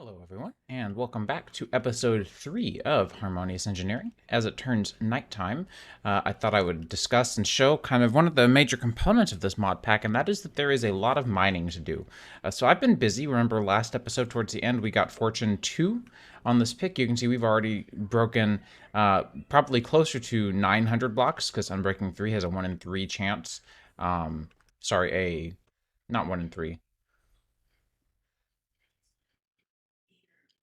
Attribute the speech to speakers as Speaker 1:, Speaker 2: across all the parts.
Speaker 1: Hello, everyone, and welcome back to episode 3 of Harmonious Engineering. As it turns nighttime, I thought I would discuss and show kind of one of the major components of this mod pack, and that is that there is a lot of mining to do. So I've been busy. Remember last episode towards the end, we got Fortune 2 on this pick. You can see we've already broken probably closer to 900 blocks, because Unbreaking 3 has a 1 in 3 chance. Not 1 in 3.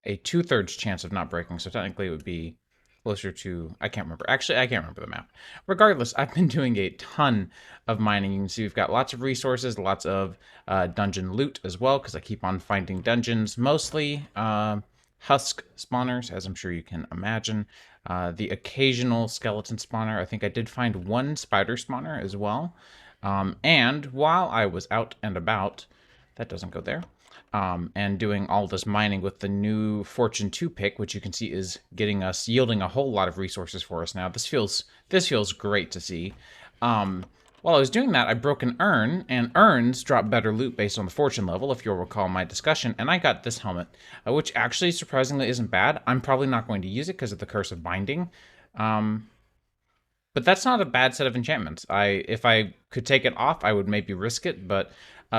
Speaker 1: A 2/3 chance of not breaking, so technically it would be closer to, I can't remember. Actually, I can't remember the map. Regardless, I've been doing a ton of mining. You can see we've got lots of resources, lots of dungeon loot as well, because I keep on finding dungeons, mostly husk spawners, as I'm sure you can imagine. The occasional skeleton spawner. I think I did find one spider spawner as well. And while I was out and about, that doesn't go there, and doing all this mining with the new Fortune 2 pick, which you can see is yielding a whole lot of resources for us now. This feels great to see. While I was doing that, I broke an urn, and urns drop better loot based on the fortune level, if you'll recall my discussion, and I got this helmet, which actually surprisingly isn't bad. I'm probably not going to use it because of the Curse of Binding. But that's not a bad set of enchantments. If I could take it off, I would maybe risk it, but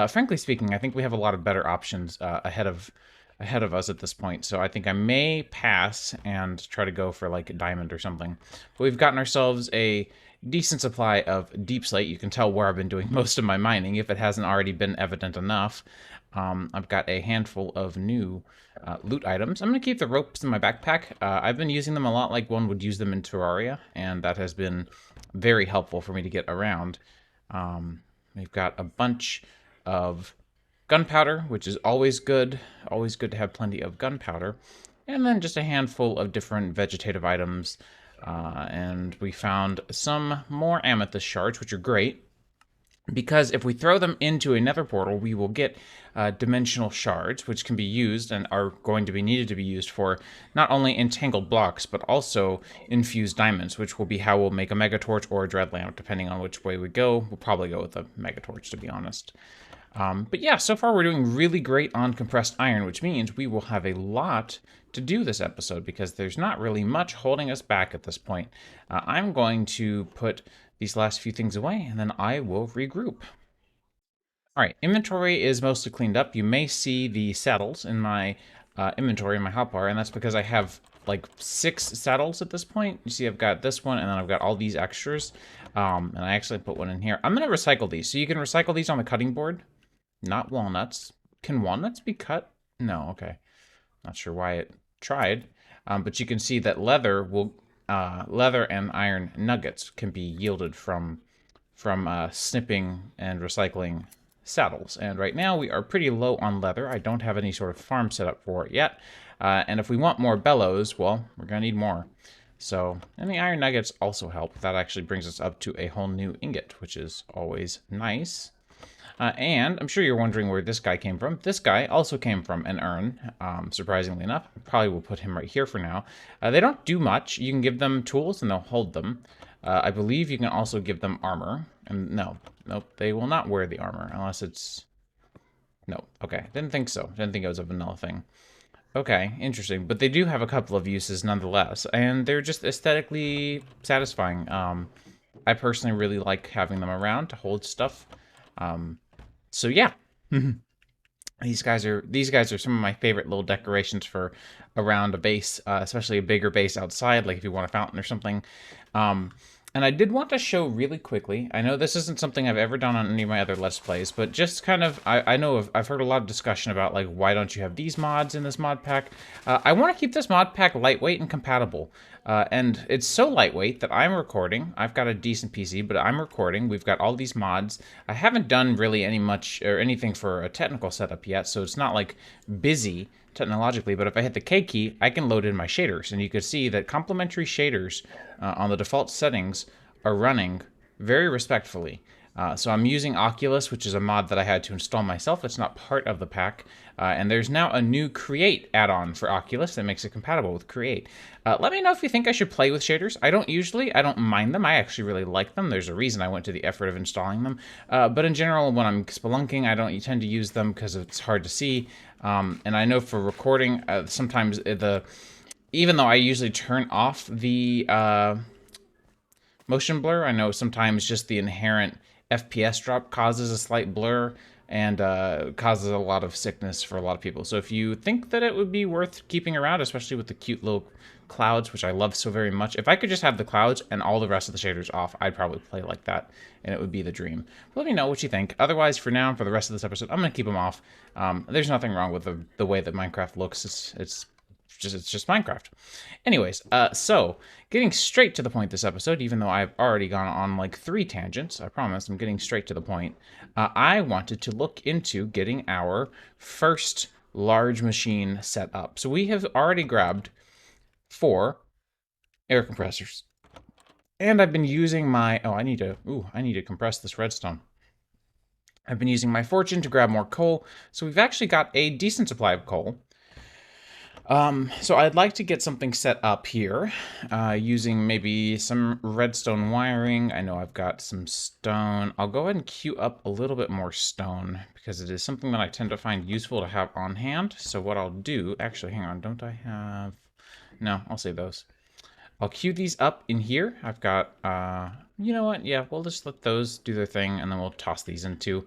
Speaker 1: frankly speaking, I think we have a lot of better options ahead of us at this point. So I think I may pass and try to go for like a diamond or something. But we've gotten ourselves a decent supply of deep slate. You can tell where I've been doing most of my mining if it hasn't already been evident enough. I've got a handful of new loot items. I'm going to keep the ropes in my backpack. I've been using them a lot like one would use them in Terraria, and that has been very helpful for me to get around. We've got a bunch of gunpowder, which is always good. Always good to have plenty of gunpowder. And then just a handful of different vegetative items. And we found some more amethyst shards, which are great, because if we throw them into a nether portal, we will get dimensional shards, which can be used and are going to be needed to be used for not only entangled blocks, but also infused diamonds, which will be how we'll make a mega torch or a dread lamp, depending on which way we go. We'll probably go with a mega torch, to be honest. But yeah, so far we're doing really great on compressed iron, which means we will have a lot to do this episode because there's not really much holding us back at this point. I'm going to put these last few things away, and then I will regroup. All right, inventory is mostly cleaned up. You may see the saddles in my inventory in my hotbar, and that's because I have like 6 saddles at this point. You see I've got this one, and then I've got all these extras, and I actually put one in here. I'm going to recycle these. So you can recycle these on the cutting board. Not walnuts. Can walnuts be cut? No, okay. Not sure why it tried. But you can see that leather and iron nuggets can be yielded from snipping and recycling saddles. And right now we are pretty low on leather. I don't have any sort of farm set up for it yet. And if we want more bellows, well, we're going to need more. So, and the iron nuggets also help. That actually brings us up to a whole new ingot, which is always nice. And I'm sure you're wondering where this guy came from. This guy also came from an urn, surprisingly enough. Probably will put him right here for now. They don't do much. You can give them tools and they'll hold them. I believe you can also give them armor. And nope, they will not wear the armor unless it's... No, okay, didn't think so. Didn't think it was a vanilla thing. Okay, interesting. But they do have a couple of uses nonetheless, and they're just aesthetically satisfying. I personally really like having them around to hold stuff. So yeah, these guys are some of my favorite little decorations for around a base, especially a bigger base outside, like if you want a fountain or something. And I did want to show really quickly, I know this isn't something I've ever done on any of my other Let's Plays, but just kind of, I know I've heard a lot of discussion about, like, why don't you have these mods in this mod pack? I want to keep this mod pack lightweight and compatible. And it's so lightweight that I'm recording. I've got a decent PC, but I'm recording. We've got all these mods. I haven't done really anything for a technical setup yet, so it's not, like, busy technologically, but if I hit the K key, I can load in my shaders, and you can see that complementary shaders on the default settings are running very respectfully. So I'm using Oculus, which is a mod that I had to install myself. It's not part of the pack. And there's now a new Create add-on for Oculus that makes it compatible with Create. Let me know if you think I should play with shaders. I don't mind them. I actually really like them. There's a reason I went to the effort of installing them. But in general, when I'm spelunking, I don't tend to use them because it's hard to see. And I know for recording, sometimes even though I usually turn off the motion blur, I know sometimes just the inherent FPS drop causes a slight blur and causes a lot of sickness for a lot of people. So if you think that it would be worth keeping around, especially with the cute little clouds, which I love so very much, if I could just have the clouds and all the rest of the shaders off, I'd probably play like that, and it would be the dream. But let me know what you think. Otherwise, for now, for the rest of this episode, I'm going to keep them off. There's nothing wrong with the way that Minecraft looks. It's just Minecraft. Anyways, so getting straight to the point this episode, even though I've already gone on like 3 tangents, I promise I'm getting straight to the point. I wanted to look into getting our first large machine set up. So we have already grabbed 4 air compressors. And I've been using my, I need to compress this redstone. I've been using my fortune to grab more coal. So we've actually got a decent supply of coal. So I'd like to get something set up here, using maybe some redstone wiring. I know I've got some stone. I'll go ahead and queue up a little bit more stone because it is something that I tend to find useful to have on hand. So what I'll do, actually, hang on, don't I have, no, I'll save those. I'll queue these up in here. I've got, you know what? Yeah, we'll just let those do their thing and then we'll toss these into.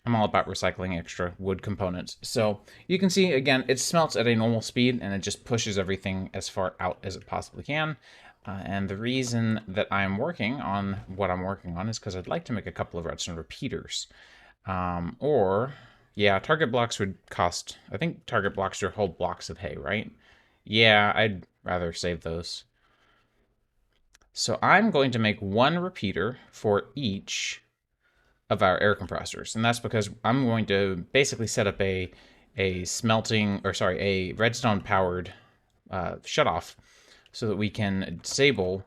Speaker 1: I'm all about recycling extra wood components. So you can see, again, it smelts at a normal speed and it just pushes everything as far out as it possibly can. And the reason that I'm working on what I'm working on is because I'd like to make a couple of redstone repeaters. Yeah, target blocks would cost, I think target blocks are whole blocks of hay, right? Yeah, I'd rather save those. So I'm going to make 1 repeater for each of our air compressors, and that's because I'm going to basically set up a redstone powered shutoff so that we can disable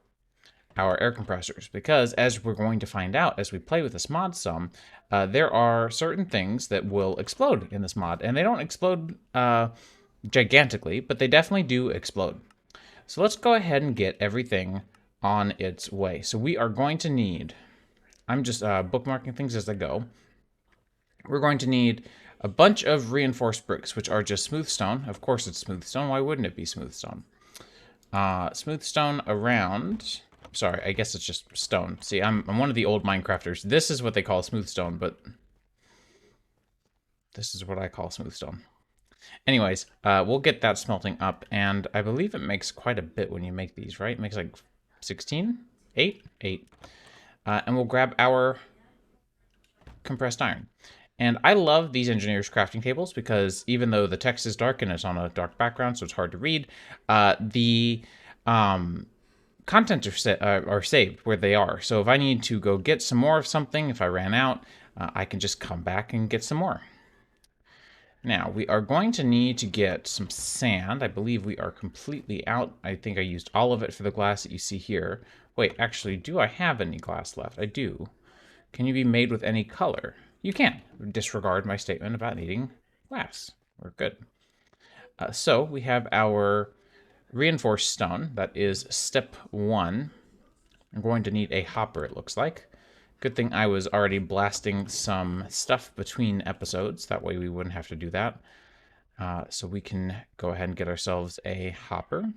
Speaker 1: our air compressors, because as we're going to find out as we play with this mod some, there are certain things that will explode in this mod, and they don't explode gigantically, but they definitely do explode. So let's go ahead and get everything on its way. So we are going to need, I'm just bookmarking things as I go. We're going to need a bunch of reinforced bricks, which are just smooth stone. Of course it's smooth stone. Why wouldn't it be smooth stone? Smooth stone around... Sorry, I guess it's just stone. See, I'm one of the old Minecrafters. This is what they call smooth stone, but this is what I call smooth stone. Anyways, we'll get that smelting up, and I believe it makes quite a bit when you make these, right? It makes like 16? 8? 8. And we'll grab our compressed iron. And I love these engineers crafting tables because even though the text is dark and it's on a dark background, so it's hard to read, the contents are saved where they are. So if I need to go get some more of something, if I ran out, I can just come back and get some more. Now, we are going to need to get some sand. I believe we are completely out. I think I used all of it for the glass that you see here. Wait, actually, do I have any glass left? I do. Can you be made with any color? You can. Disregard my statement about needing glass. We're good. So we have our reinforced stone. That is step 1. I'm going to need a hopper, it looks like. Good thing I was already blasting some stuff between episodes. That way we wouldn't have to do that. So we can go ahead and get ourselves a hopper.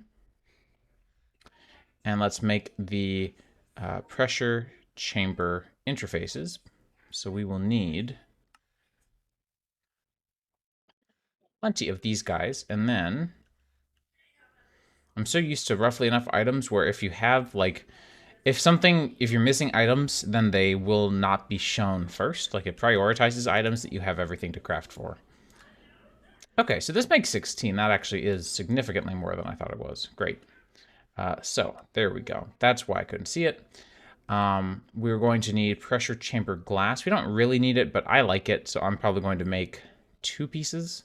Speaker 1: And let's make the pressure chamber interfaces. So we will need plenty of these guys. And then I'm so used to roughly enough items where if you have like, if you're missing items, then they will not be shown first. Like it prioritizes items that you have everything to craft for. Okay, so this makes 16. That actually is significantly more than I thought it was. Great. So there we go. That's why I couldn't see it. We're going to need pressure chamber glass. We don't really need it, but I like it, so I'm probably going to make 2 pieces.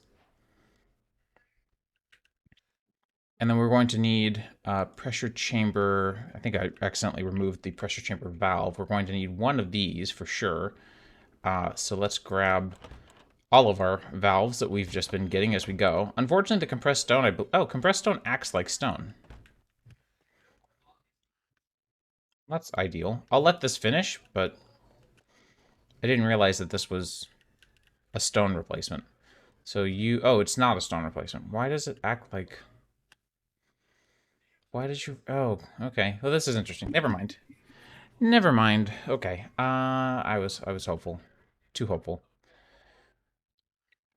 Speaker 1: And then we're going to need pressure chamber. I think I accidentally removed the pressure chamber valve. We're going to need 1 of these for sure. So let's grab all of our valves that we've just been getting as we go. Unfortunately, the compressed stone, compressed stone acts like stone. That's ideal. I'll let this finish, but I didn't realize that this was a stone replacement. So you, oh, it's not a stone replacement. Why does it act like, why did you, oh, okay. Well, this is interesting. Never mind. Never mind. Okay. I was hopeful. Too hopeful.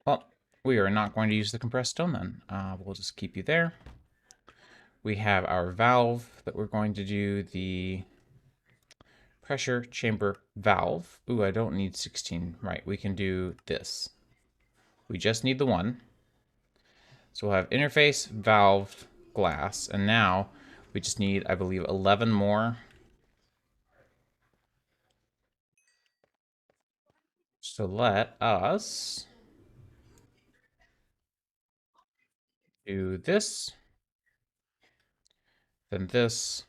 Speaker 1: Well, we are not going to use the compressed stone then. We'll just keep you there. We have our valve that we're going to do, the pressure chamber valve. Ooh, I don't need 16. Right, we can do this. We just need the one. So we'll have interface, valve, glass, and now we just need, I believe, 11 more. So let us do this, then this,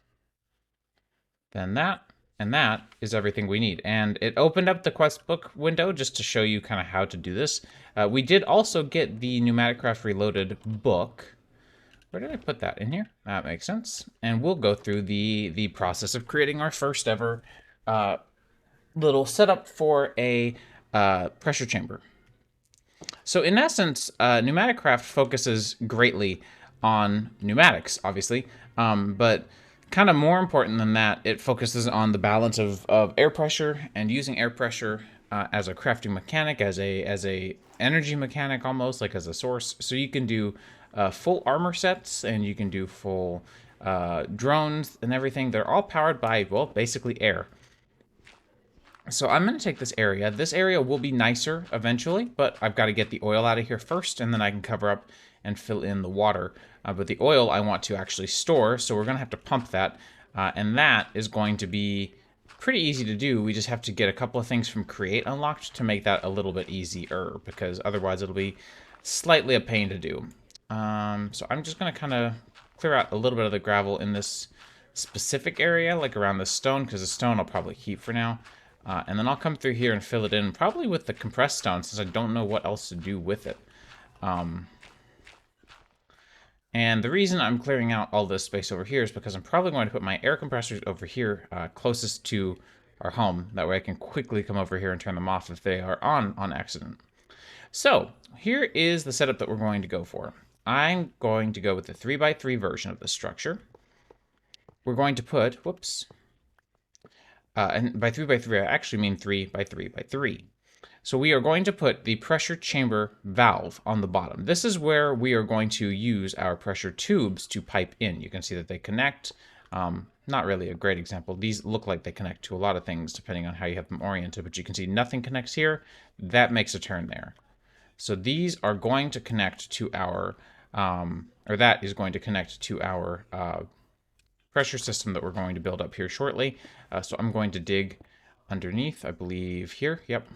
Speaker 1: then that, and that is everything we need. And it opened up the quest book window just to show you kind of how to do this. We did also get the Pneumaticraft Reloaded book. Where did I put that? In here? That makes sense. And we'll go through the process of creating our first ever little setup for a pressure chamber. So in essence, Pneumaticraft focuses greatly on pneumatics, obviously, but kind of more important than that, it focuses on the balance of air pressure and using air pressure as a crafting mechanic, as a energy mechanic almost, like as a source. So you can do full armor sets and you can do full drones and everything. They're all powered by, well, basically air. So I'm going to take this area. This area will be nicer eventually, but I've got to get the oil out of here first, and then I can cover up and fill in the water. But the oil I want to actually store, so we're going to have to pump that. And that is going to be pretty easy to do. We just have to get a couple of things from Create unlocked to make that a little bit easier, because otherwise it'll be slightly a pain to do. So I'm just going to kind of clear out a little bit of the gravel in this specific area, like around the stone, because the stone I'll probably keep for now. And then I'll come through here and fill it in, probably with the compressed stone, since I don't know what else to do with it. And the reason I'm clearing out all this space over here is because I'm probably going to put my air compressors over here closest to our home. That way I can quickly come over here and turn them off if they are on accident. So here is the setup that we're going to go for. I'm going to go with the 3x3 version of the structure. We're going to put, whoops, and by 3x3, I actually mean 3x3x3. So we are going to put the pressure chamber valve on the bottom. This is where we are going to use our pressure tubes to pipe in. You can see that they connect. Not really a great example. These look like they connect to a lot of things depending on how you have them oriented, but you can see nothing connects here. That makes a turn there. So these are going to connect to our, or that is going to connect to our pressure system that we're going to build up here shortly. So I'm going to dig underneath, I believe here, yep,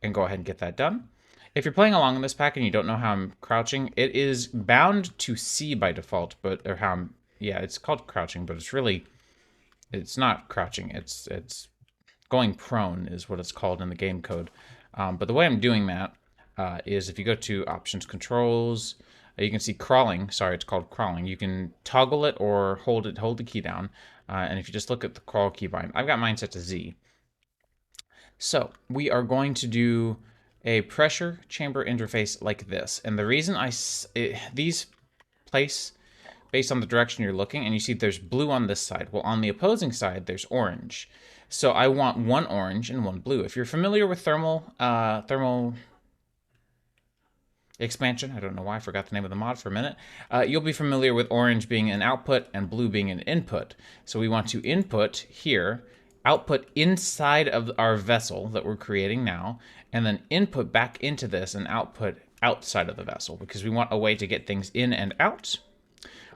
Speaker 1: and go ahead and get that done. If you're playing along in this pack and you don't know how I'm crouching, it is bound to C by default, but, or how I'm, yeah, it's called crouching, but it's really, it's not crouching, it's going prone is what it's called in the game code. But the way I'm doing that is if you go to options, controls, you can see crawling. Sorry, it's called crawling. You can toggle it or hold the key down. And if you just look at the crawl keybind, I've got mine set to Z. So we are going to do a pressure chamber interface like this. And the reason these place based on the direction you're looking, and you see there's blue on this side. Well, on the opposing side, there's orange. So I want one orange and one blue. If you're familiar with thermal expansion, I don't know why I forgot the name of the mod for a minute, you'll be familiar with orange being an output and blue being an input. So we want to input here, output inside of our vessel that we're creating now, and then input back into this and output outside of the vessel, because we want a way to get things in and out.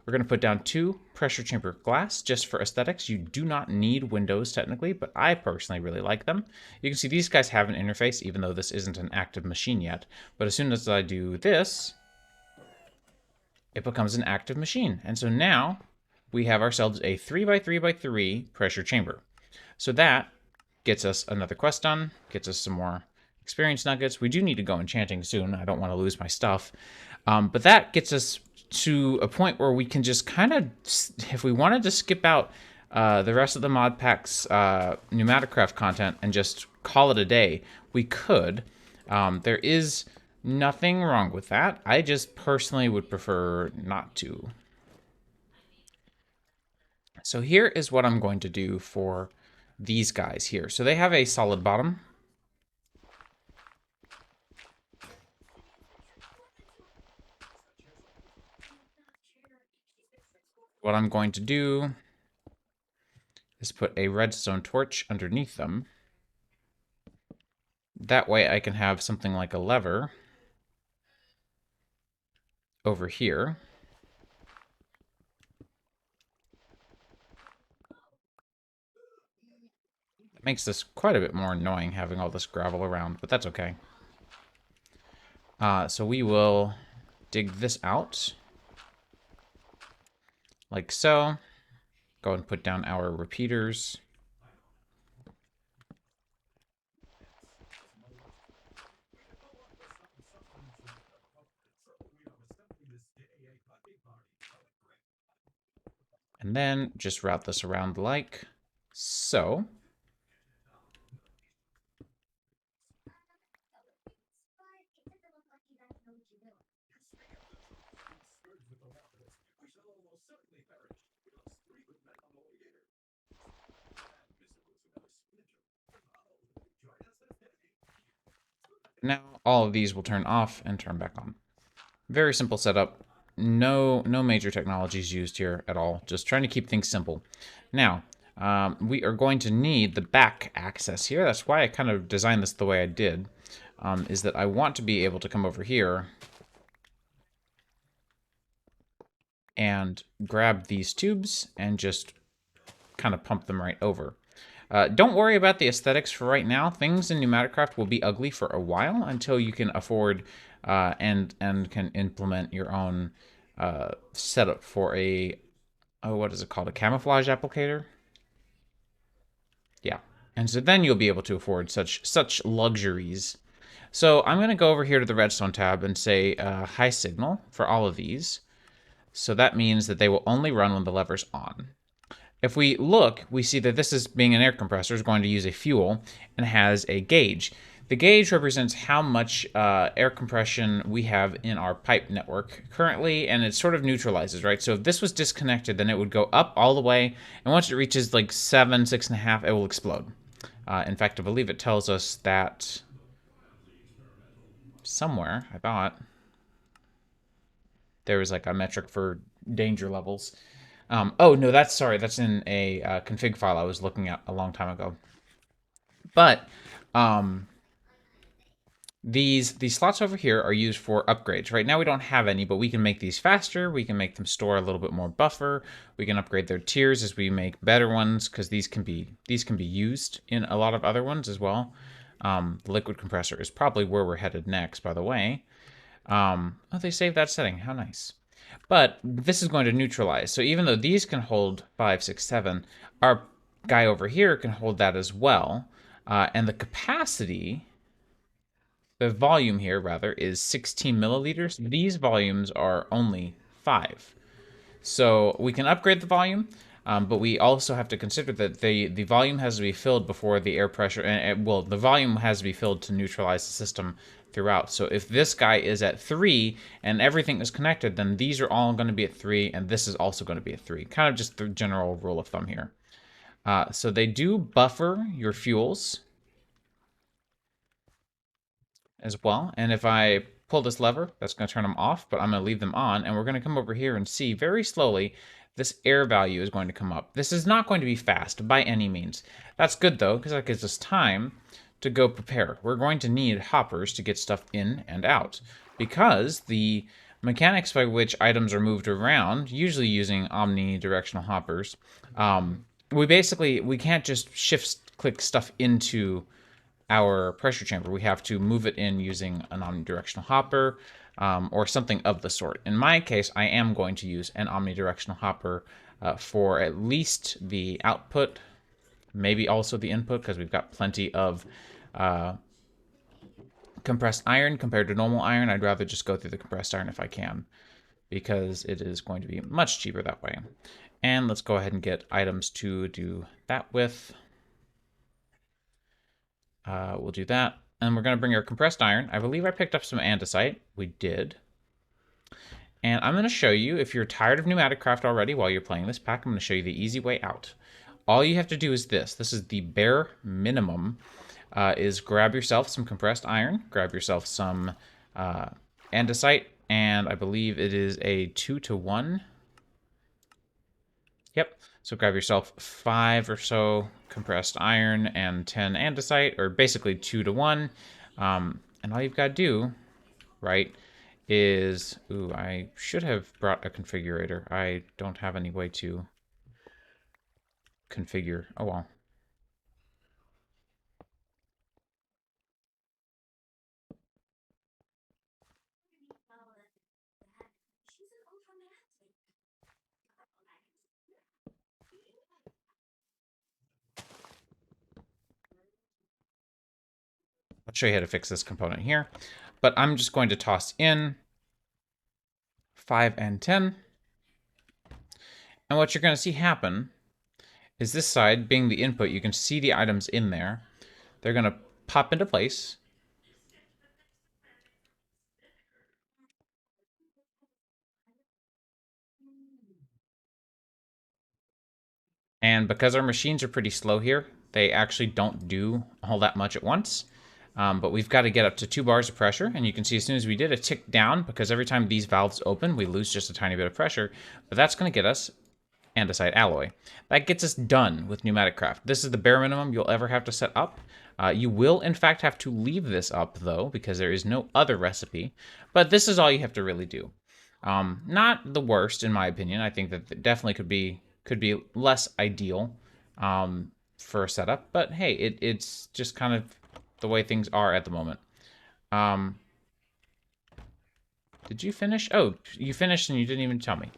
Speaker 1: We're going to put down 2 pressure chamber glass just for aesthetics. You do not need windows technically, but I personally really like them. You can see these guys have an interface, even though this isn't an active machine yet. But as soon as I do this, it becomes an active machine. And so now we have ourselves a 3x3x3 pressure chamber. So that gets us another quest done, gets us some more experience nuggets. We do need to go enchanting soon. I don't want to lose my stuff. But that gets us to a point where we can just kind of, if we wanted to skip out the rest of the mod pack's Pneumaticraft content and just call it a day, we could. There is nothing wrong with that. I just personally would prefer not to. So here is what I'm going to do for these guys here. So they have a solid bottom. What I'm going to do is put a redstone torch underneath them. That way I can have something like a lever over here. It makes this quite a bit more annoying having all this gravel around, but that's okay. So we will dig this out like so. Go and put down our repeaters. And then just route this around like so. Now all of these will turn off and turn back on. Very simple setup. No major technologies used here at all. Just trying to keep things simple. Now, we are going to need the back access here. That's why I kind of designed this the way I did, is that I want to be able to come over here and grab these tubes and just kind of pump them right over. Don't worry about the aesthetics for right now. Things in Pneumaticraft will be ugly for a while until you can afford and can implement your own setup for a, what is it called? A camouflage applicator? Yeah. And so then you'll be able to afford such luxuries. So I'm going to go over here to the Redstone tab and say high signal for all of these. So that means that they will only run when the lever's on. If we look, we see that this is being an air compressor is going to use a fuel and has a gauge. The gauge represents how much air compression we have in our pipe network currently, and it sort of neutralizes, right? So if this was disconnected, then it would go up all the way, and once it reaches like 7, 6.5, it will explode. In fact, I believe it tells us that somewhere, I thought, there was like a metric for danger levels. Oh, no, that's in a config file I was looking at a long time ago. But these slots over here are used for upgrades. Right now we don't have any, but we can make these faster. We can make them store a little bit more buffer. We can upgrade their tiers as we make better ones, because these can be used in a lot of other ones as well. The liquid compressor is probably where we're headed next, by the way. Oh, they saved that setting. How nice. But this is going to neutralize. So even though these can hold 5, 6, 7, our guy over here can hold that as well. And the capacity, the volume here rather, is 16 milliliters. These volumes are only 5. So we can upgrade the volume, but we also have to consider that the volume has to be filled before the air pressure, and well, the volume has to be filled to neutralize the system throughout. So if this guy is at 3 and everything is connected, then these are all going to be at 3, and this is also going to be at 3. Kind of just the general rule of thumb here. So they do buffer your fuels as well. And if I pull this lever, that's going to turn them off, but I'm going to leave them on. And we're going to come over here and see very slowly this air value is going to come up. This is not going to be fast by any means. That's good though, because that gives us time to go prepare. We're going to need hoppers to get stuff in and out, because the mechanics by which items are moved around, usually using omnidirectional hoppers, we can't just click stuff into our pressure chamber. We have to move it in using an omnidirectional hopper or something of the sort. In my case, I am going to use an omnidirectional hopper for at least the output, maybe also the input, because we've got plenty of compressed iron compared to normal iron. I'd rather just go through the compressed iron if I can, because it is going to be much cheaper that way. And let's go ahead and get items to do that with. We'll do that. and we're going to bring our compressed iron. I believe I picked up some andesite. We did. And I'm going to show you, if you're tired of pneumatic craft already while you're playing this pack, I'm going to show you the easy way out. All you have to do is this. This is the bare minimum, is grab yourself some compressed iron, grab yourself some andesite, and I believe it is a 2-to-1. Yep. So grab yourself 5 or so compressed iron and 10 andesite, or basically 2-to-1. And all you've got to do, right, is... Ooh, I should have brought a configurator. I don't have any way to configure. Oh, well. I'll show you how to fix this component here. But I'm just going to toss in 5 and 10. And what you're going to see happen is this side, being the input, you can see the items in there. They're going to pop into place. And because our machines are pretty slow here, they actually don't do all that much at once. But we've got to get up to 2 bars of pressure. And you can see as soon as we did, it ticked down, because every time these valves open, we lose just a tiny bit of pressure. But that's going to get us andesite alloy. That gets us done with pneumatic craft. This is the bare minimum you'll ever have to set up. You will, in fact, have to leave this up, though, because there is no other recipe. But this is all you have to really do. Not the worst, in my opinion. I think that it definitely could be less ideal for a setup. But hey, it's just kind of the way things are at the moment. Did you finish? Oh, you finished and you didn't even tell me.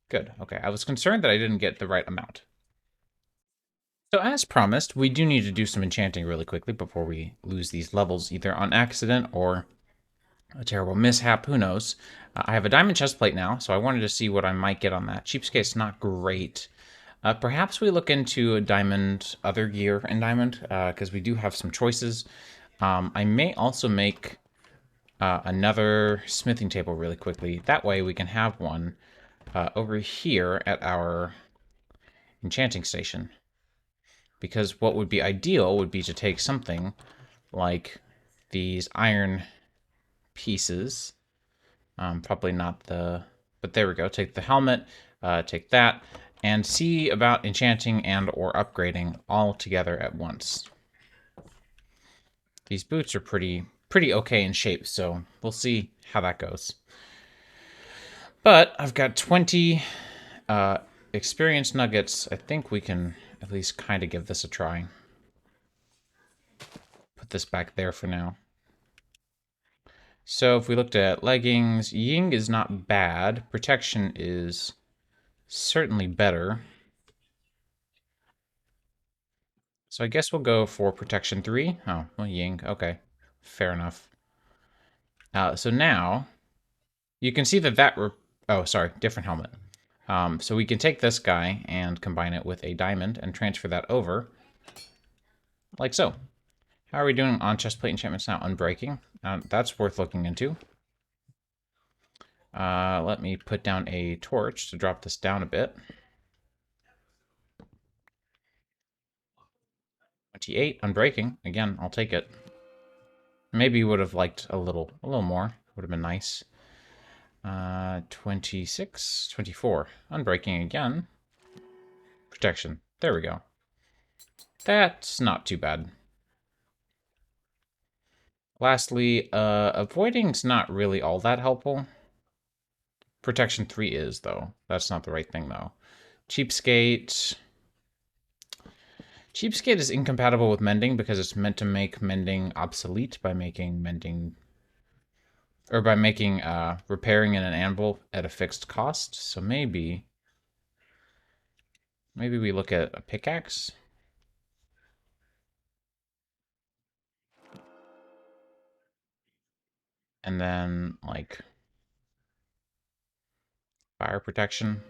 Speaker 1: Good. Okay. I was concerned that I didn't get the right amount. So as promised, we do need to do some enchanting really quickly before we lose these levels, either on accident or a terrible mishap. Who knows? I have a diamond chest plate now, so I wanted to see what I might get on that. Cheapskate's not great. Perhaps we look into a diamond, other gear in diamond, because we do have some choices. I may also make another smithing table really quickly. That way we can have one over here at our enchanting station. Because what would be ideal would be to take something like these iron pieces. Probably not the... But there we go. Take the helmet, take that, and see about enchanting and or upgrading all together at once. These boots are pretty okay in shape, so we'll see how that goes. But I've got 20 experience nuggets. I think we can at least kind of give this a try. Put this back there for now. So if we looked at leggings, Ying is not bad. Protection is certainly better. So I guess we'll go for protection 3. Oh, well, Ying. Okay, fair enough. So now you can see that oh, sorry, different helmet. So we can take this guy and combine it with a diamond and transfer that over, like so. How are we doing on chestplate enchantments now? Unbreaking. That's worth looking into. Let me put down a torch to drop this down a bit. 28, unbreaking. Again, I'll take it. Maybe would have liked a little more. Would have been nice. 26, 24. Unbreaking again. Protection. There we go. That's not too bad. Lastly, avoiding's not really all that helpful. Protection 3 is, though. That's not the right thing, though. Cheapskate. Cheapskate is incompatible with mending because it's meant to make mending obsolete by making mending... Or by making repairing in an anvil at a fixed cost. So maybe we look at a pickaxe. And then, like, fire protection.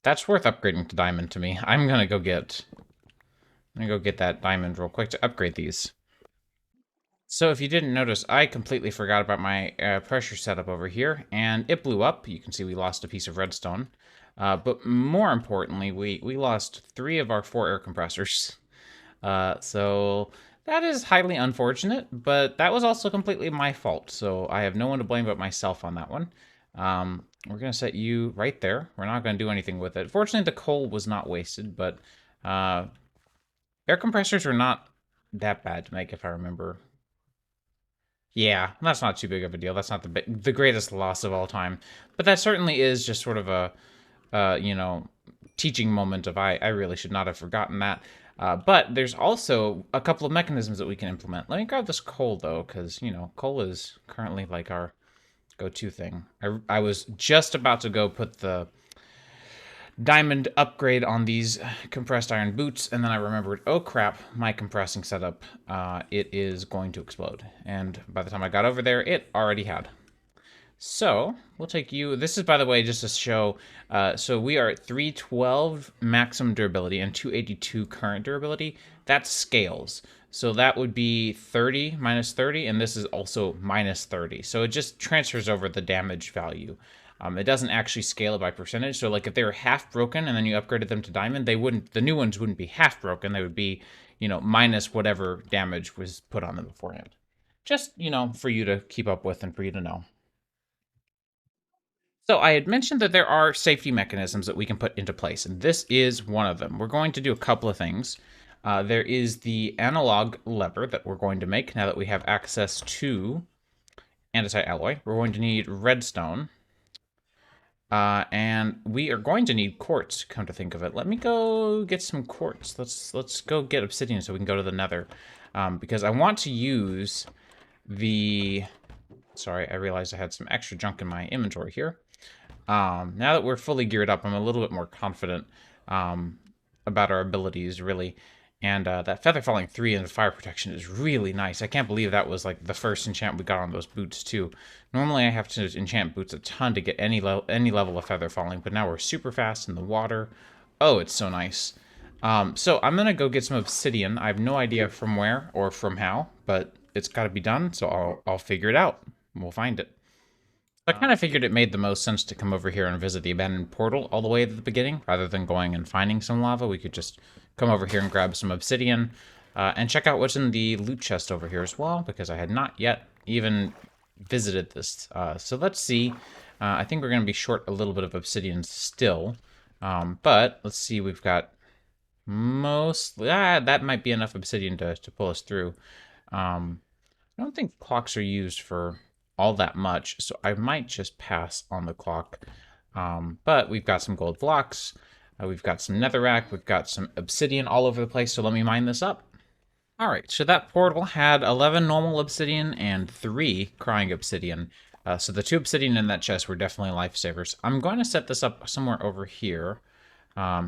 Speaker 1: That's worth upgrading to diamond to me. I'm gonna go get that diamond real quick to upgrade these. So if you didn't notice, I completely forgot about my pressure setup over here, and it blew up. You can see we lost a piece of redstone. But more importantly, we lost 3 of our 4 air compressors. So that is highly unfortunate, but that was also completely my fault. So I have no one to blame but myself on that one. We're going to set you right there. We're not going to do anything with it. Fortunately, the coal was not wasted, but air compressors are not that bad to make, if I remember. Yeah, that's not too big of a deal. That's not the greatest loss of all time. But that certainly is just sort of a, you know, teaching moment of I really should not have forgotten that. But there's also a couple of mechanisms that we can implement. Let me grab this coal, though, because, you know, coal is currently like our go-to thing. I was just about to go put the diamond upgrade on these compressed iron boots, and then I remembered, oh crap, my compressing setup, it is going to explode. And by the time I got over there, it already had. So we'll take you. This is, by the way, just to show. So we are at 312 maximum durability and 282 current durability. That's scales. So that would be 30 minus 30, and this is also minus 30. So it just transfers over the damage value. It doesn't actually scale it by percentage. So like if they were half broken and then you upgraded them to diamond, they wouldn't. The new ones wouldn't be half broken. They would be, you know, minus whatever damage was put on them beforehand. Just, you know, for you to keep up with and for you to know. So I had mentioned that there are safety mechanisms that we can put into place, and this is one of them. We're going to do a couple of things. There is the analog lever that we're going to make now that we have access to andesite alloy. We're going to need redstone, and we are going to need quartz, come to think of it. Let me go get some quartz. Let's go get obsidian so we can go to the nether, because I want to use the... Sorry, I realized I had some extra junk in my inventory here. Now that we're fully geared up, I'm a little bit more confident about our abilities, really. And that Feather Falling 3 and the Fire Protection is really nice. I can't believe that was like the first enchant we got on those boots, too. Normally I have to enchant boots a ton to get any level of Feather Falling, but now we're super fast in the water. Oh, it's so nice. So I'm going to go get some obsidian. I have no idea from where or from how, but it's got to be done, so I'll figure it out. We'll find it. I kind of figured it made the most sense to come over here and visit the abandoned portal all the way at the beginning, rather than going and finding some lava. We could just come over here and grab some obsidian, and check out what's in the loot chest over here as well, because I had not yet even visited this. So let's see. I think we're going to be short a little bit of obsidian still, but let's see. We've got mostly... that might be enough obsidian to pull us through. I don't think clocks are used for all that much, so I might just pass on the clock. But we've got some gold blocks, we've got some netherrack, we've got some obsidian all over the place, so let me mine this up. Alright, so that portal had 11 normal obsidian and 3 crying obsidian. So the 2 obsidian in that chest were definitely lifesavers. I'm going to set this up somewhere over here.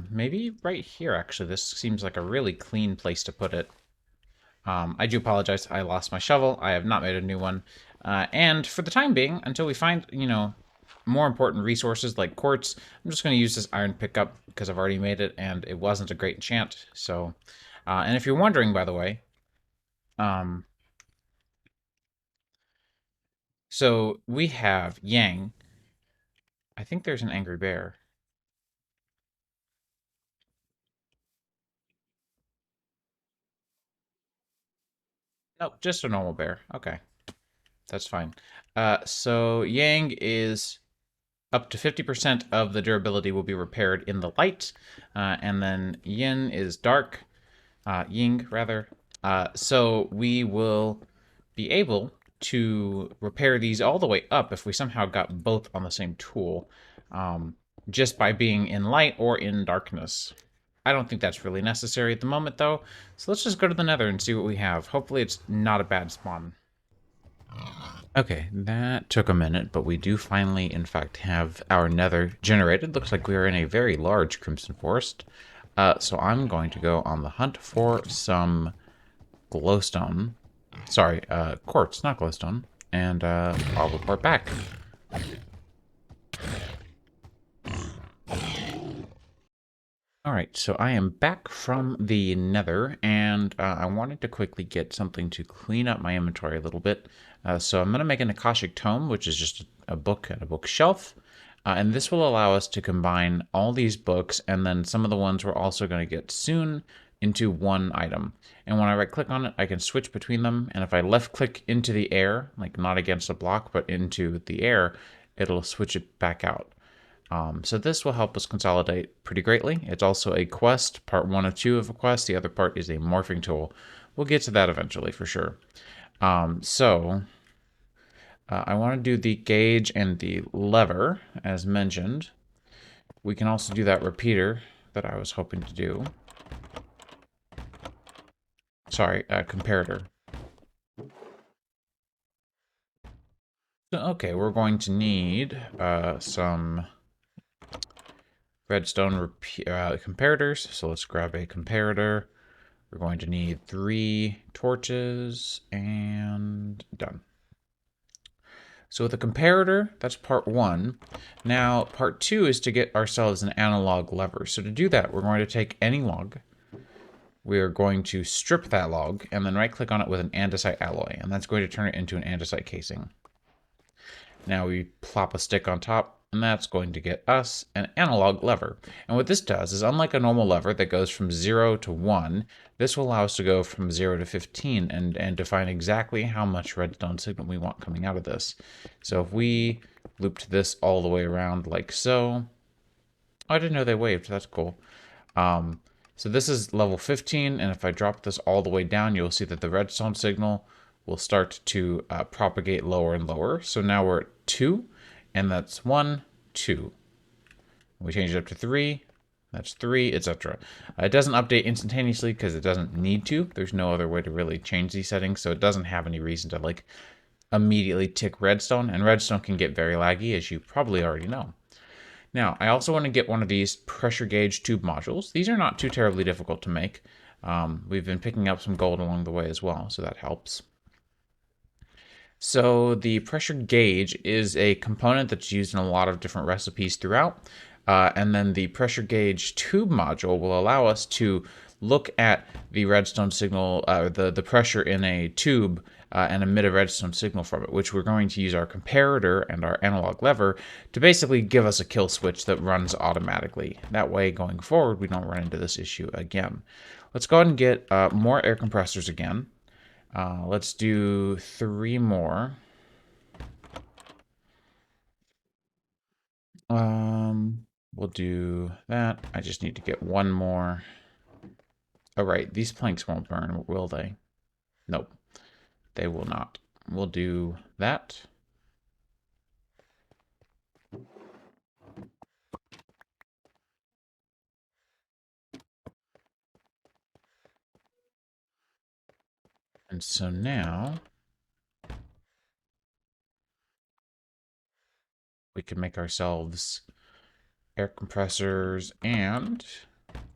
Speaker 1: Maybe right here, actually. This seems like a really clean place to put it. I do apologize. I lost my shovel. I have not made a new one. And for the time being, until we find, you know, more important resources like quartz, I'm just going to use this iron pickup because I've already made it and it wasn't a great enchant. So, and if you're wondering, by the way, so we have Yang. I think there's an angry bear. Nope, just a normal bear. Okay, that's fine. So Yang is up to 50% of the durability will be repaired in the light, and then Yin is dark, Ying rather. So we will be able to repair these all the way up if we somehow got both on the same tool, just by being in light or in darkness. I don't think that's really necessary at the moment, though. So let's just go to the nether and see what we have. Hopefully it's not a bad spawn. Okay, that took a minute, but we do finally, in fact, have our nether generated. Looks like we are in a very large crimson forest. So I'm going to go on the hunt for some glowstone. Sorry, quartz, not glowstone. And I'll report back. All right, so I am back from the Nether, and I wanted to quickly get something to clean up my inventory a little bit. So I'm going to make an Akashic Tome, which is just a book and a bookshelf. And this will allow us to combine all these books, and then some of the ones we're also going to get soon, into one item. And when I right-click on it, I can switch between them. And if I left-click into the air, like not against a block, but into the air, it'll switch it back out. So this will help us consolidate pretty greatly. It's also a quest, part 1 of 2 of a quest. The other part is a morphing tool. We'll get to that eventually for sure. I want to do the gauge and the lever, as mentioned. We can also do that repeater that I was hoping to do. Sorry, comparator. So, okay, we're going to need some redstone comparators. So let's grab a comparator. We're going to need 3 torches and done. So with a comparator, that's part 1. Now, part 2 is to get ourselves an analog lever. So to do that, we're going to take any log. We are going to strip that log and then right-click on it with an andesite alloy. And that's going to turn it into an andesite casing. Now we plop a stick on top, and that's going to get us an analog lever. And what this does is, unlike a normal lever that goes from 0 to 1, this will allow us to go from 0 to 15 and define exactly how much redstone signal we want coming out of this. So if we looped this all the way around like so, oh, I didn't know they waved, that's cool. So this is level 15, and if I drop this all the way down, you'll see that the redstone signal will start to propagate lower and lower. So now we're at 2, and that's 1, 2. We change it up to 3, that's 3, etc. It doesn't update instantaneously because it doesn't need to. There's no other way to really change these settings, so it doesn't have any reason to like immediately tick redstone, and redstone can get very laggy, as you probably already know. Now, I also want to get one of these pressure gauge tube modules. These are not too terribly difficult to make. We've been picking up some gold along the way as well, so that helps. So the pressure gauge is a component that's used in a lot of different recipes throughout. And then the pressure gauge tube module will allow us to look at the redstone signal, the pressure in a tube, and emit a redstone signal from it, which we're going to use our comparator and our analog lever to basically give us a kill switch that runs automatically. That way, going forward, we don't run into this issue again. Let's go ahead and get more air compressors again. Let's do 3 more. We'll do that. I just need to get 1 more. Oh, right. These planks won't burn, will they? Nope. They will not. We'll do that. And so now we can make ourselves air compressors and,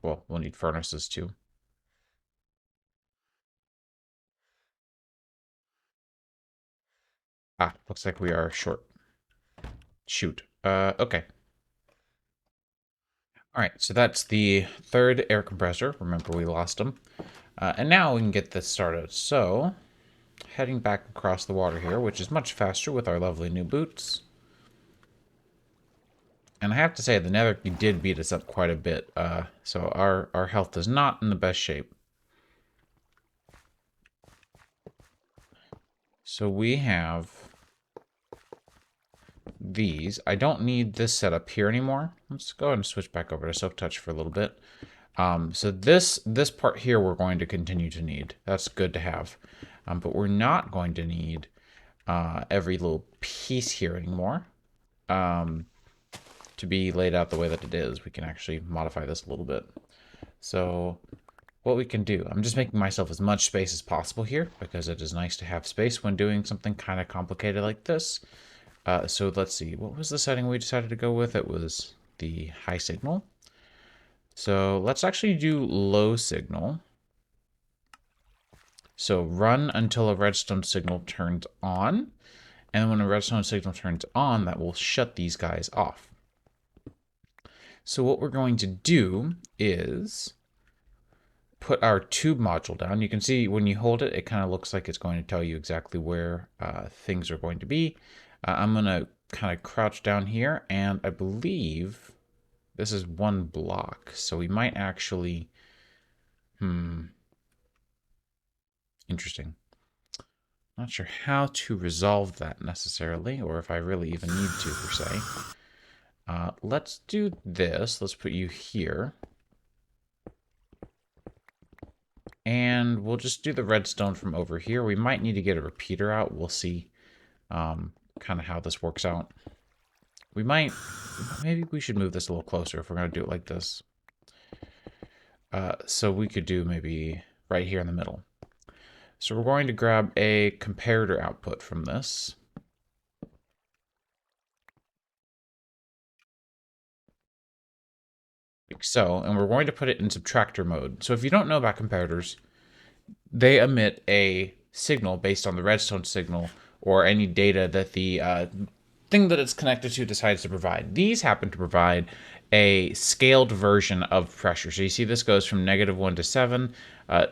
Speaker 1: well, we'll need furnaces too. Ah, looks like we are short. Shoot. Okay. All right, so that's the 3rd air compressor. Remember, we lost them. And now we can get this started. So, heading back across the water here, which is much faster with our lovely new boots. And I have to say, the Nether did beat us up quite a bit. So our health is not in the best shape. So we have these. I don't need this setup here anymore. Let's go ahead and switch back over to Silk Touch for a little bit. So this part here we're going to continue to need. That's good to have. But we're not going to need every little piece here anymore to be laid out the way that it is. We can actually modify this a little bit. So what we can do, I'm just making myself as much space as possible here because it is nice to have space when doing something kind of complicated like this. So let's see, what was the setting we decided to go with? It was the high signal. So let's actually do low signal. So run until a redstone signal turns on. And when a redstone signal turns on, that will shut these guys off. So what we're going to do is put our tube module down. You can see when you hold it, it kind of looks like it's going to tell you exactly where things are going to be. I'm going to kind of crouch down here, and I believe this is one block, so we might actually, interesting. Not sure how to resolve that necessarily, or if I really even need to, per se. Let's do this. Let's put you here. And we'll just do the redstone from over here. We might need to get a repeater out. We'll see kind of how this works out. We might, maybe we should move this a little closer if we're going to do it like this. So we could do maybe right here in the middle. So we're going to grab a comparator output from this. Like so, and we're going to put it in subtractor mode. So if you don't know about comparators, they emit a signal based on the redstone signal or any data that the thing that it's connected to decides to provide. These happen to provide a scaled version of pressure. So you see this goes from -1 to 7.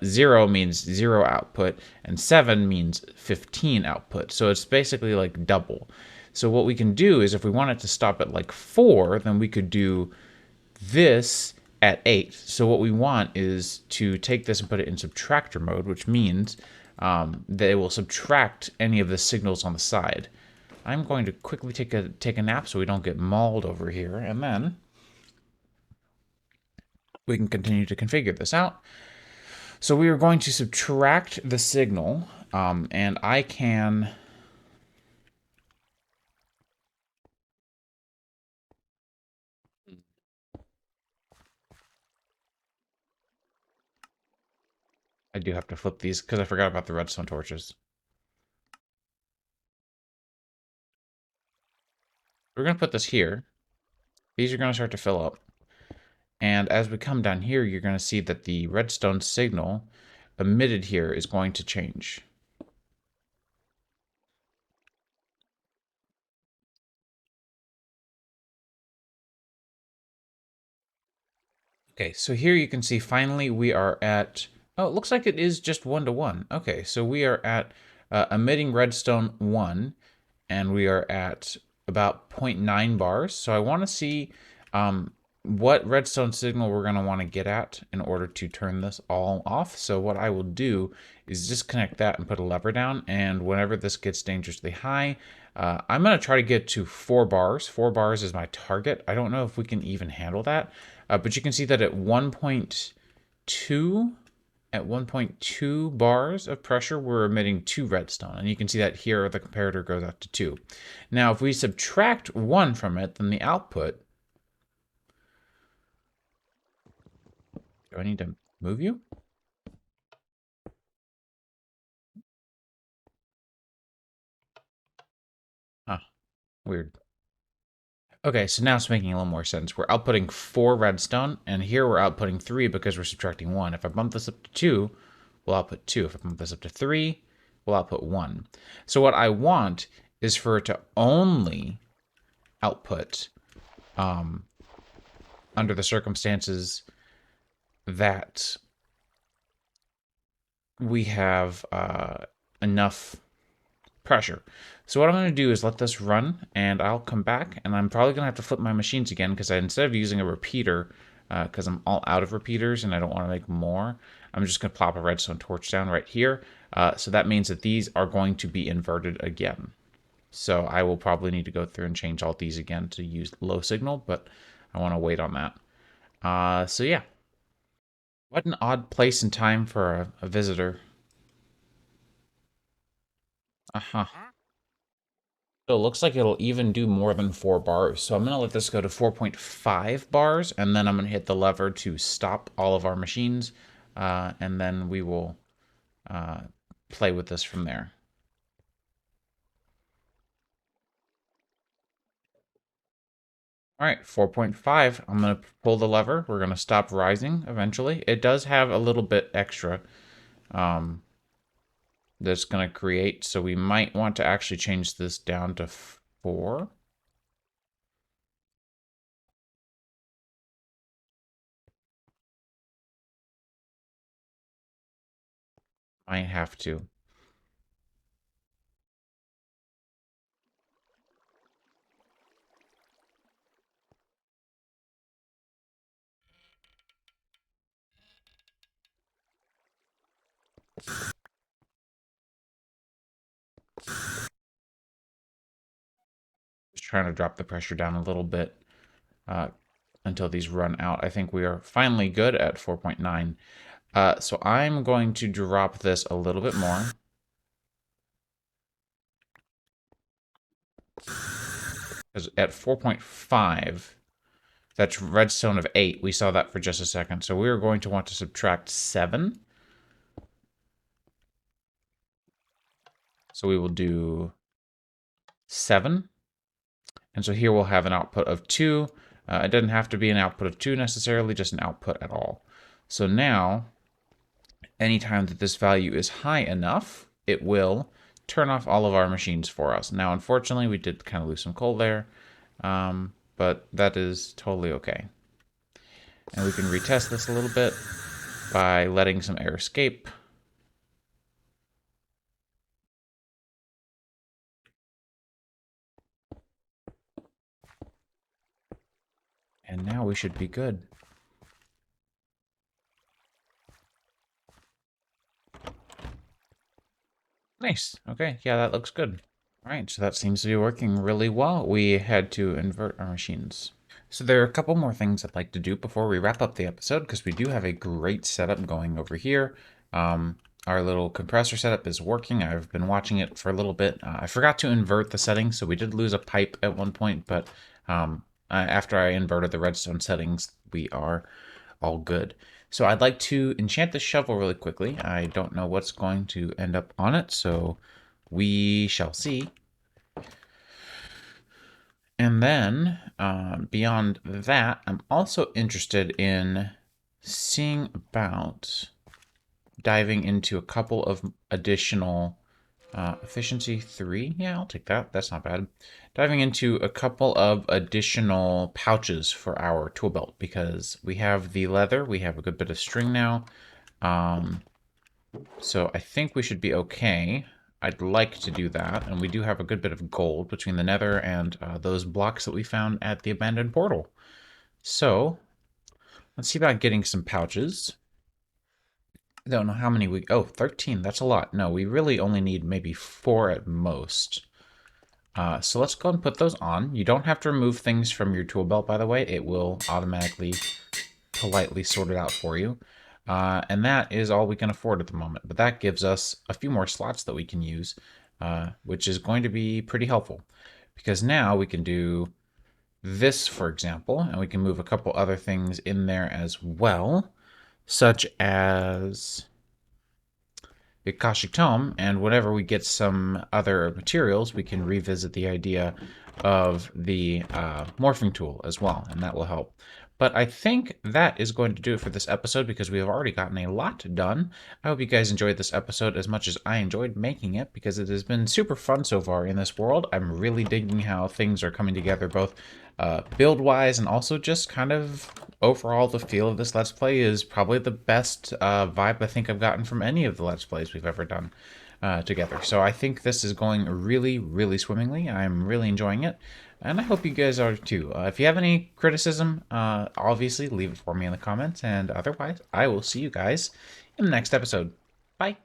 Speaker 1: 0 means 0 output, and 7 means 15 output. So it's basically like double. So what we can do is if we want it to stop at like 4, then we could do this at 8. So what we want is to take this and put it in subtractor mode, which means that it will subtract any of the signals on the side. I'm going to quickly take a nap so we don't get mauled over here, and then we can continue to configure this out. So we are going to subtract the signal, and I can... I do have to flip these because I forgot about the redstone torches. We're going to put this here. These are going to start to fill up. And as we come down here, you're going to see that the redstone signal emitted here is going to change. Okay, so here you can see finally we are at, oh, it looks like it is just 1 to 1. Okay, so we are at emitting redstone 1, and we are at about 0.9 bars. So I want to see what redstone signal we're going to want to get at in order to turn this all off. So what I will do is disconnect that and put a lever down, and whenever this gets dangerously high, I'm going to try to get to 4 bars. 4 bars is my target. I don't know if we can even handle that, but you can see that at 1.2 bars of pressure, we're emitting 2 redstone. And you can see that here the comparator goes up to 2. Now, if we subtract 1 from it, then the output... Do I need to move you? Huh, weird. Okay, so now it's making a little more sense. We're outputting 4 redstone, and here we're outputting 3 because we're subtracting 1. If I bump this up to 2, we'll output 2. If I bump this up to 3, we'll output 1. So what I want is for it to only output under the circumstances that we have enough pressure. So what I'm going to do is let this run, and I'll come back, and I'm probably going to have to flip my machines again because instead of using a repeater, because I'm all out of repeaters and I don't want to make more, I'm just going to plop a redstone torch down right here. So that means that these are going to be inverted again. So I will probably need to go through and change all these again to use low signal, but I want to wait on that. So yeah. What an odd place and time for a visitor. Uh-huh. So it looks like it'll even do more than 4 bars. So I'm going to let this go to 4.5 bars, and then I'm going to hit the lever to stop all of our machines, and then we will play with this from there. All right, 4.5. I'm going to pull the lever. We're going to stop rising eventually. It does have a little bit extra that's going to create, so we might want to actually change this down to 4. Might have to. Just trying to drop the pressure down a little bit until these run out. I think we are finally good at 4.9. So I'm going to drop this a little bit more. Because at 4.5, that's redstone of 8. We saw that for just a second. So we are going to want to subtract 7. So we will do 7. And so here we'll have an output of 2. It doesn't have to be an output of 2 necessarily, just an output at all. So now, anytime that this value is high enough, it will turn off all of our machines for us. Now, unfortunately, we did kind of lose some coal there, but that is totally okay. And we can retest this a little bit by letting some air escape. And now we should be good. Nice. Okay, yeah, that looks good. All right, so that seems to be working really well. We had to invert our machines. So there are a couple more things I'd like to do before we wrap up the episode, because we do have a great setup going over here. Our little compressor setup is working. I've been watching it for a little bit. I forgot to invert the settings, so we did lose a pipe at one point, but after I inverted the redstone settings, we are all good. So I'd like to enchant the shovel really quickly. I don't know what's going to end up on it, so we shall see. And then beyond that, I'm also interested in seeing about diving into a couple of additional efficiency 3. Yeah, I'll take that. That's not bad. Diving into a couple of additional pouches for our tool belt, because we have the leather, we have a good bit of string now. So I think we should be okay. I'd like to do that, and we do have a good bit of gold between the nether and those blocks that we found at the abandoned portal. So let's see about getting some pouches. I don't know how many we... Oh, 13. That's a lot. No, we really only need maybe 4 at most. So let's go and put those on. You don't have to remove things from your tool belt, by the way. It will automatically, politely sort it out for you. And that is all we can afford at the moment. But that gives us a few more slots that we can use, which is going to be pretty helpful. Because now we can do this, for example, and we can move a couple other things in there as well, such as the Akashic Tome, and whenever we get some other materials, we can revisit the idea of the morphing tool as well, and that will help. But I think that is going to do it for this episode, because we have already gotten a lot done. I hope you guys enjoyed this episode as much as I enjoyed making it, because it has been super fun so far in this world. I'm really digging how things are coming together, both build-wise and also just kind of overall the feel of this Let's Play is probably the best vibe I think I've gotten from any of the Let's Plays we've ever done together. So I think this is going really, really swimmingly. I'm really enjoying it, and I hope you guys are too. If you have any criticism, obviously leave it for me in the comments, and otherwise, I will see you guys in the next episode. Bye!